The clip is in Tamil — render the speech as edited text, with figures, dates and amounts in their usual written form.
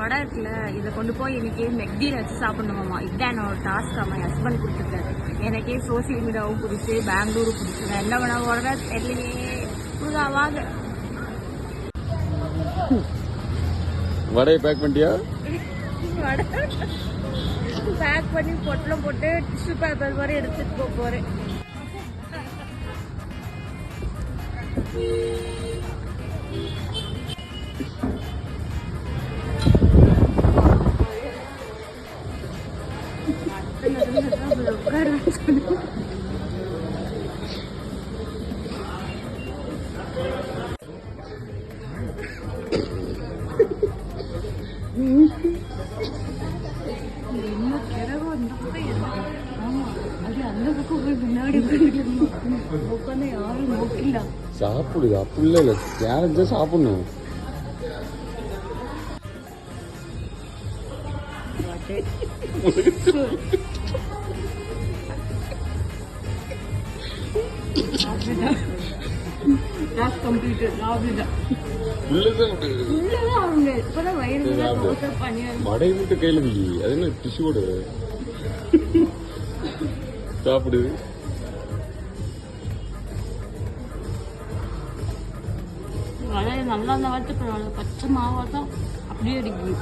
வடை இருக்குல்ல, இதை கொண்டு போய் எனக்கு மெக்டியில் வச்சு சாப்பிடணுமாம்மா. இதுதான் என்னோட டாஸ்க். அம்மா ஹஸ்பண்ட் கொடுத்துருக்காரு. எனக்கே சோசியல் மீடியாவும் பிடிச்சி, பெங்களூரு பிடிச்சி, என்ன வேணா வடை தெரியலையே. வாங்க வடையை பேக் பண்ணிட்டியா? வடை பேக் பண்ணி பொட்டலம் போட்டு டிஷ்யூ பேப்பர் மாதிரி எடுத்துட்டு போறேன். சாப்பிடு, அப்படிலாம் இல்லை, சேலஞ்சா சாப்பிடணும். வடை விட்டு கையில அது என்ன டிஷ்யூட சாப்பிடு. நல்லா அந்த வார்த்தை பரவாயில்ல, பச்சை மாவா தான் அப்படியே அடிக்குது.